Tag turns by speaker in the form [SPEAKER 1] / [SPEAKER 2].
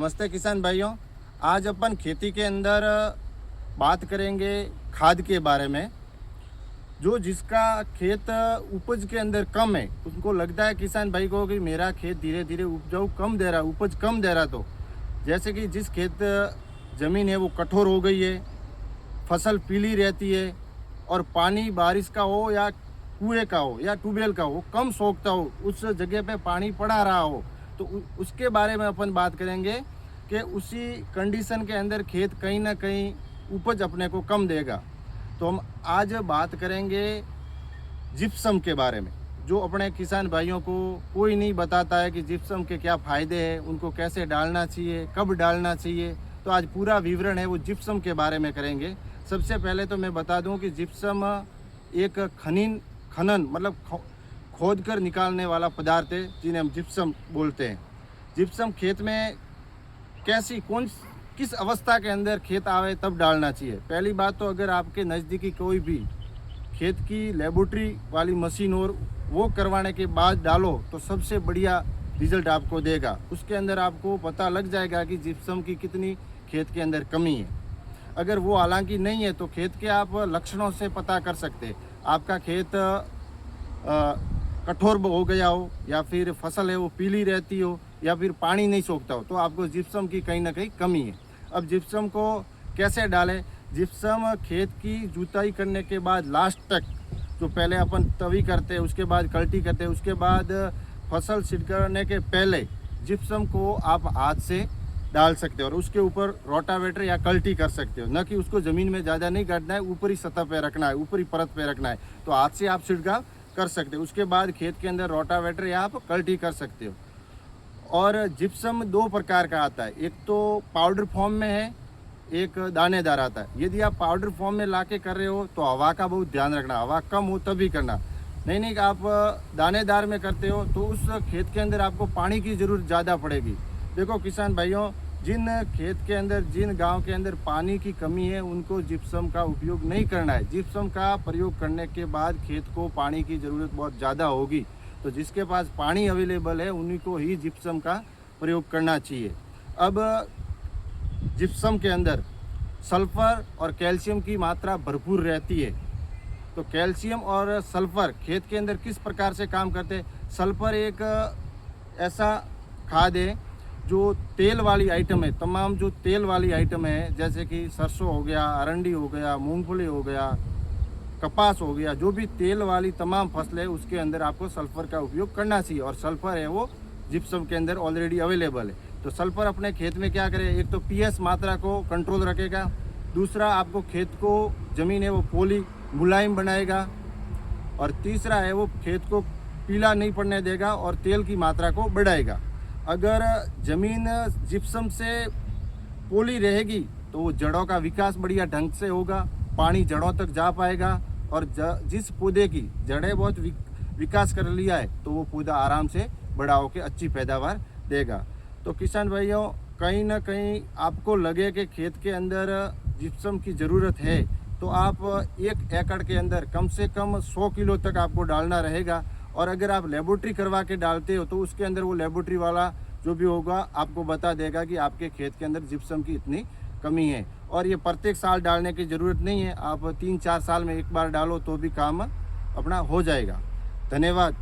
[SPEAKER 1] नमस्ते किसान भाइयों। आज अपन खेती के अंदर बात करेंगे खाद के बारे में। जो जिसका खेत उपज के अंदर कम है, उनको लगता है किसान भाई को कि मेरा खेत धीरे धीरे उपजाऊ कम दे रहा, उपज कम दे रहा। तो जैसे कि जिस खेत ज़मीन है वो कठोर हो गई है, फसल पीली रहती है और पानी बारिश का हो या कुएं का हो या ट्यूबवेल का हो कम सोखता हो, उस जगह पे पानी पड़ा रहा हो, तो उसके बारे में अपन बात करेंगे कि उसी कंडीशन के अंदर खेत कहीं ना कहीं उपज अपने को कम देगा। तो हम आज बात करेंगे जिप्सम के बारे में, जो अपने किसान भाइयों को कोई नहीं बताता है कि जिप्सम के क्या फ़ायदे हैं, उनको कैसे डालना चाहिए, कब डालना चाहिए। तो आज पूरा विवरण है वो जिप्सम के बारे में करेंगे। सबसे पहले तो मैं बता दूं कि जिप्सम एक खनन मतलब खोद कर निकालने वाला पदार्थ है, जिन्हें हम जिप्सम बोलते हैं। जिप्सम खेत में किस अवस्था के अंदर खेत आवे तब डालना चाहिए। पहली बात तो अगर आपके नज़दीकी कोई भी खेत की लेबोरेटरी वाली मशीन और वो करवाने के बाद डालो तो सबसे बढ़िया रिजल्ट आपको देगा। उसके अंदर आपको पता लग जाएगा कि जिप्सम की कितनी खेत के अंदर कमी है। अगर वो हालांकि नहीं है तो खेत के आप लक्षणों से पता कर सकते हैं। आपका खेत कठोर हो गया हो, या फिर फसल है वो पीली रहती हो, या फिर पानी नहीं सोखता हो, तो आपको जिप्सम की कहीं ना कहीं कमी है। अब जिप्सम को कैसे डालें? जिप्सम खेत की जुताई करने के बाद लास्ट तक, जो पहले अपन तवी करते हैं, उसके बाद कल्टी करते हैं, उसके बाद फसल छिड़कने के पहले जिप्सम को आप हाथ से डाल सकते हो और उसके ऊपर रोटावेटर या कल्टी कर सकते हो। न कि उसको ज़मीन में ज़्यादा नहीं गाड़ना है, ऊपरी सतह पे रखना है, ऊपरी परत पे रखना है। तो हाथ से आप छिड़काव कर सकते हो। उसके बाद खेत के अंदर रोटावेटर या आप कल्टी कर सकते हो। और जिप्सम दो प्रकार का आता है, एक तो पाउडर फॉर्म में है, एक दानेदार आता है। यदि आप पाउडर फॉर्म में लाके कर रहे हो तो हवा का बहुत ध्यान रखना, हवा कम हो तभी करना। नहीं आप दानेदार में करते हो तो उस खेत के अंदर आपको पानी की ज़रूरत ज़्यादा पड़ेगी। देखो किसान भाइयों, जिन खेत के अंदर, जिन गांव के अंदर पानी की कमी है, उनको जिप्सम का उपयोग नहीं करना है। जिप्सम का प्रयोग करने के बाद खेत को पानी की ज़रूरत बहुत ज़्यादा होगी, तो जिसके पास पानी अवेलेबल है उन्हीं को ही जिप्सम का प्रयोग करना चाहिए। अब जिप्सम के अंदर सल्फ़र और कैल्शियम की मात्रा भरपूर रहती है। तो कैल्शियम और सल्फ़र खेत के अंदर किस प्रकार से काम करते हैं? सल्फ़र एक ऐसा खाद है जो तेल वाली आइटम है, तमाम जो तेल वाली आइटम है, जैसे कि सरसों हो गया, अरंडी हो गया, मूंगफली हो गया, कपास हो गया, जो भी तेल वाली तमाम फसलें, उसके अंदर आपको सल्फ़र का उपयोग करना चाहिए। और सल्फ़र है वो जिप्सम के अंदर ऑलरेडी अवेलेबल है। तो सल्फ़र अपने खेत में क्या करे? एक तो पीएच मात्रा को कंट्रोल रखेगा, दूसरा आपको खेत को, ज़मीन है वो पोली मुलायम बनाएगा, और तीसरा है वो खेत को पीला नहीं पड़ने देगा और तेल की मात्रा को बढ़ाएगा। अगर ज़मीन जिप्सम से पोली रहेगी तो वो जड़ों का विकास बढ़िया ढंग से होगा, पानी जड़ों तक जा पाएगा, और जिस पौधे की जड़ें बहुत विकास कर लिया है तो वो पौधा आराम से बड़ा होकर अच्छी पैदावार देगा। तो किसान भाइयों, कहीं ना कहीं आपको लगे कि खेत के अंदर जिप्सम की ज़रूरत है, तो आप 1 एकड़ के अंदर कम से कम 100 किलो तक आपको डालना रहेगा। और अगर आप लेबोरेटरी करवा के डालते हो तो उसके अंदर वो लेबोरेटरी वाला जो भी होगा आपको बता देगा कि आपके खेत के अंदर जिप्सम की इतनी कमी है। और ये प्रत्येक साल डालने की ज़रूरत नहीं है, आप 3-4 साल में एक बार डालो तो भी काम अपना हो जाएगा। धन्यवाद।